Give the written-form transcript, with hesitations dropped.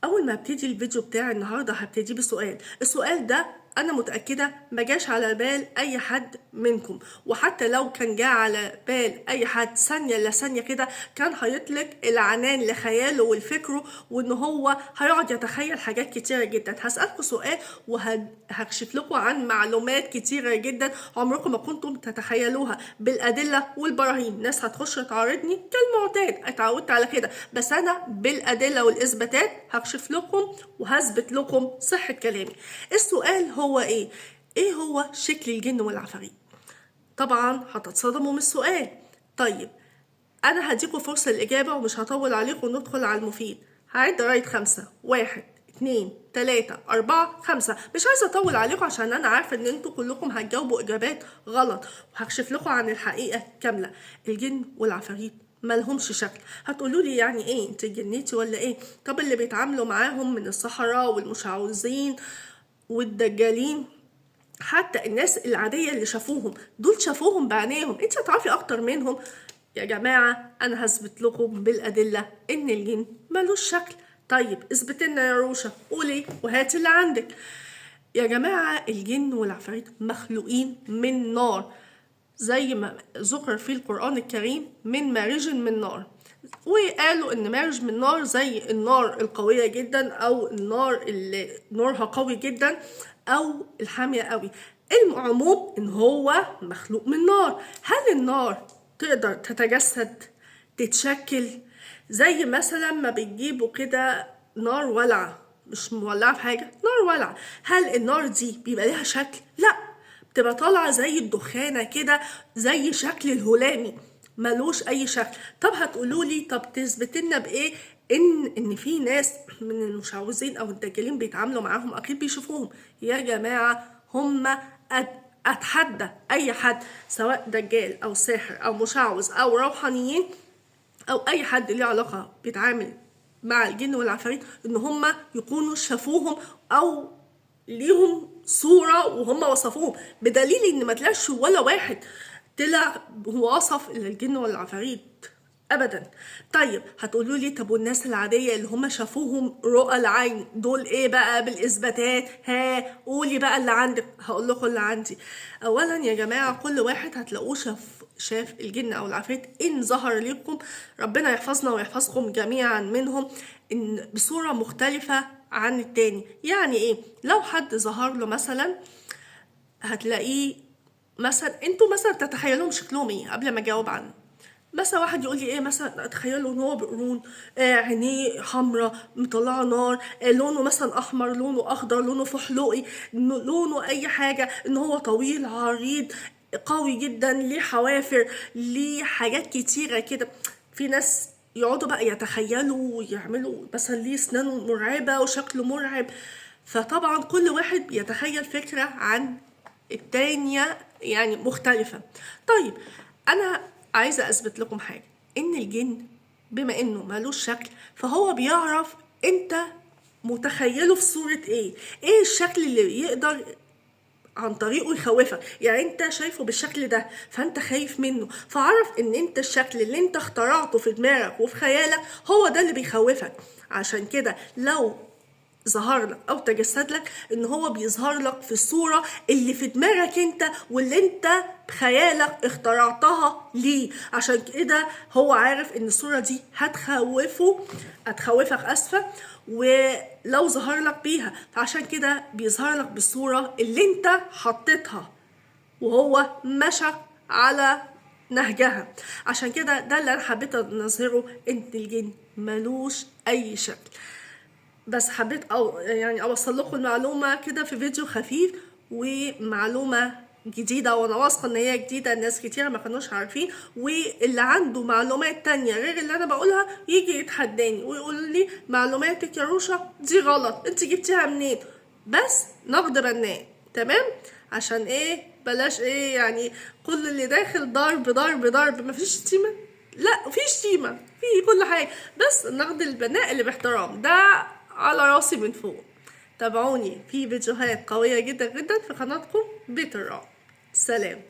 اول ما ابتدي الفيديو بتاعي النهارده هبتدي بسؤال. السؤال ده انا متاكده ما جاش على بال اي حد منكم، وحتى لو كان جه على بال اي حد ثانيه الا ثانيه كده كان هيطلق العنان لخياله والفكره، وان هو هيقعد يتخيل حاجات كتيره جدا. هسالكم سؤال وهكشف لكم عن معلومات كتيره جدا عمركم ما كنتم تتخيلوها بالادله والبراهين. ناس هتخش تعارضني كالمعتاد، اتعودت على كده، بس انا بالادله والاثباتات هكشف لكم وهثبت لكم صحه كلامي. السؤال هو ايه هو شكل الجن والعفاريت؟ طبعا هتتصدموا من السؤال. طيب انا هديكم فرصه الاجابه ومش هطول عليكم وندخل على المفيد. هعد لغايه 5. 1 2 3 4 5. مش عايزه اطول عليكم عشان انا عارفه ان انتوا كلكم هتجاوبوا اجابات غلط، وهكشف لكم عن الحقيقه كامله. الجن والعفاريت مالهمش شكل. هتقولوا لي يعني ايه، انت جنيتي ولا ايه؟ طب اللي بيتعاملوا معاهم من السحرة والمشعوذين والدجالين، حتى الناس العادية اللي شافوهم دول شافوهم بعينيهم، انت هتعرفي اكتر منهم. يا جماعة انا هثبت لكم بالادلة ان الجن ملوش شكل. طيب اثبت لنا يا روشة، قولي وهاتي اللي عندك. يا جماعة الجن والعفاريت مخلوقين من نار، زي ما ذكر في القرآن الكريم من مارج من نار. وقالوا ان مارج من نار زي النار القوية جدا، او النار اللي نورها قوي جدا، او الحامية قوي. العموم ان هو مخلوق من نار. هل النار تقدر تتجسد، تتشكل؟ زي مثلا ما بتجيبوا كده نار ولعة، مش مولعة في حاجة، نار ولعة، هل النار دي بيبقى لها شكل؟ لا، بتبقى طالعة زي الدخانة كده، زي شكل الهلامي، ملوش اي شكل. طب هتقولولي طب تثبت لنا بايه ان في ناس من المشعوذين او الدجالين بيتعاملوا معاهم، اكيد بيشوفوهم. يا جماعة هم اتحدى اي حد سواء دجال او ساحر او مشعوذ او روحانيين او اي حد ليه علاقة بيتعامل مع الجن والعفاريت ان هم يكونوا شافوهم او ليهم صورة وهم وصفوهم، بدليل ان ما طلعش ولا واحد طلع وصف الجن والعفاريت ابدا. طيب هتقولوا لي طب والناس العاديه اللي هم شافوهم رؤى العين دول ايه بقى بالاثباتات؟ ها قولي بقى اللي عندك. هقول لكم اللي عندي. اولا يا جماعه كل واحد هتلاقوه شاف الجن او العفريت ان ظهر لكم، ربنا يحفظنا ويحفظكم جميعا منهم، ان بصوره مختلفه عن التاني. يعني ايه؟ لو حد ظهر له مثلا هتلاقيه مثلا، انتوا مثلا تتخيلوهم شكلهم ايه قبل ما اجاوب عنه؟ مثلا واحد يقول لي ايه، مثلا اتخيله ان هو بقرون، عينيه حمراء مطلعه نار، لونه مثلا احمر، لونه اخضر، لونه فحلوقي، لونه اي حاجه، ان هو طويل عريض قوي جدا، ليه حوافر، ليه حاجات كتيره كده. في ناس يقعدوا بقى يتخيلوا ويعملوا مثلا ليه اسنانه مرعبه وشكله مرعب. فطبعا كل واحد بيتخيل فكره عن التانية يعني مختلفة. طيب أنا عايزة أثبت لكم حاجة، إن الجن بما إنه مالوش شكل فهو بيعرف أنت متخيله في صورة إيه الشكل اللي يقدر عن طريقه يخوفك. يعني انت شايفه بالشكل ده فانت خايف منه، فعرف ان انت الشكل اللي انت اخترعته في دماغك وفي خيالك هو ده اللي بيخوفك. عشان كده لو ظهر لك او تجسد لك، ان هو بيظهر لك في الصورة اللي في دماغك انت واللي انت بخيالك اخترعتها ليه. عشان كده هو عارف ان الصورة دي هتخوفك اسفة، ولو ظهر لك بيها فعشان كده بيظهر لك بالصورة اللي انت حطيتها وهو مشى على نهجها. عشان كده ده اللي انا حبيت نظهره، ان الجن ملوش اي شكل. بس حبيت او يعني اوصل لكم المعلومه كده في فيديو خفيف، ومعلومه جديده وانا واثقه ان هي جديده، الناس كتير ما كانوش عارفين. واللي عنده معلومات تانية غير اللي انا بقولها يجي يتحداني ويقول لي معلوماتك يا روشة دي غلط، انت جبتيها منين؟ بس نقد بناء، تمام؟ عشان ايه؟ بلاش ايه يعني كل اللي داخل ضرب ضرب ضرب، مفيش شتيمه، لا في شتيمه في كل حاجه، بس النقد البناء اللي باحترام ده على راسي من فوق. تابعوني في فيديوهات قوية جدا جدا في قناتكم بيت الرعب. سلام.